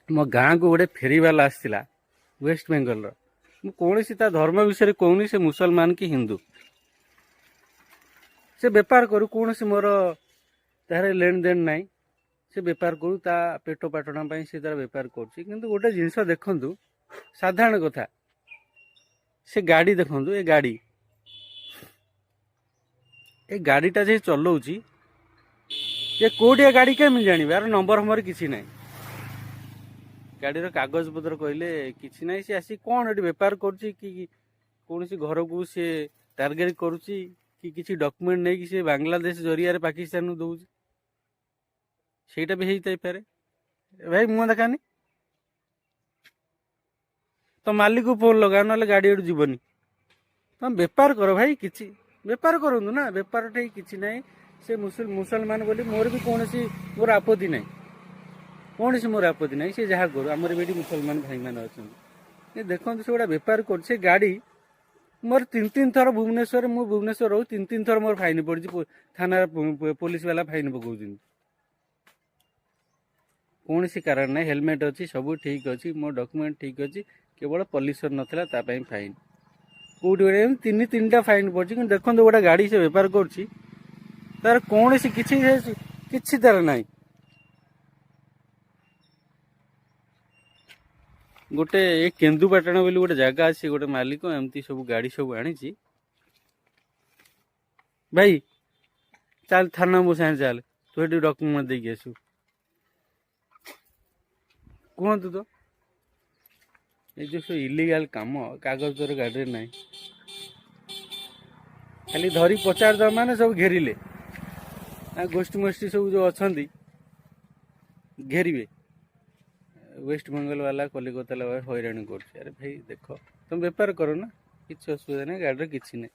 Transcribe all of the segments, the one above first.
मो गाँ को गोटे फेरीवाला आसला वेस्ट बेंगल कौन ता धर्म विषय कहूनी से मुसलमान कि हिंदू से बेपार करू कौन मोर तार लेन देन ना से बेपार करू ता पेट पाटना से तार बेपार कर गोटे जिनस देखु साधारण कथा से गाड़ी देखु ए गाड़ीटा जे चलाऊँगी ये कोटिया गाड़ी केमी जान यार नंबर हमर किसी ना गाड़ीर कागज पत्र कहले कि ना सी आसी कौन ये बेपार कर कौन घर को सी टार्गेट करुच्ची कि किसी डॉक्यूमेंट नहीं कि बांग्लादेश जरिया पाकिस्तान दौर भी होता पारे भाई मुह देखानी तो मालिक को फोन लगा ना गाड़ी एटू जीवनी तुम बेपार कर भाई किसी बेपार करूँ ना बेपार टे कि ना से मुसलमान बोली मोर भी कौन मोर आपत्ति ना कौन सी मोर आपत्ति ना सी जहाँ करू आमर भी मुसलमान भाई मैंने अच्छा देखते से गोटा बेपार कर गाड़ी मोर तीन थर भुवनेश्वर मु भुवनेश्वर रो तीन थर मोर फाइन पड़ी थाना पुलिस वाला फाइन पकाउछ कौन सी कारण ना हेलमेट अच्छी सब ठीक अच्छी मो डॉक्यूमेंट ठीक अच्छी केवल पॉल्यूशन नाला फाइन कौटे तीन टा फाइन पड़ी देखो गोटे गाड़ी से बेपार कर तार कौन सी किसी तार ना गोटे ये केन्दुपाटण बोली गोटे जगह अच्छी गोटे मालिक एमती सब गाड़ी सब आनी भाई चल थाना मो साथ चल तू ये डॉक्यूमेंट देके आसु कहतु तो ये जो सब इलीगल काम कागज तर गाड़ी ना खाली धरी पचार दम मैंने सब घेरिले गोष्ठी मोष्ठी सब जो अच्छा घेरे वेस्ट बेंगल वाला कलिकता वाला हैरान कर अरे भाई देख तुम बेपार करो ना किसी असुविधा ना गाड़ी किसी ना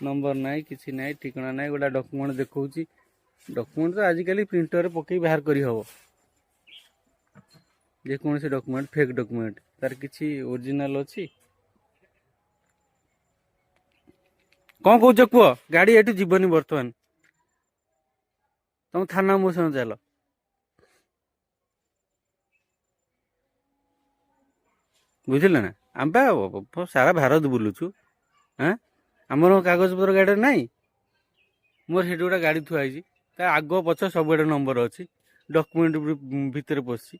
नंबर ना कि ना ठिकाना ना गोटा डॉक्यूमेंट देखा डॉक्यूमेंट तो आजिकल प्रिंटर पकई बाहर कर हम जेकोसी डॉक्यूमेंट फेक डॉक्यूमेंट तार किसी ओरिजिनल अच्छी कौन कौच कह गाड़ी एटू जीवनी बर्तमान तुम थाना मो संग चल बुझिल ना आम सारा भारत बुलुचु हाँ आमर कागज पत्र गाड़ी ना मोर गोटे गाड़ी थुआई आग पछ सब नंबर अच्छी डॉक्यूमेंट भितर पशि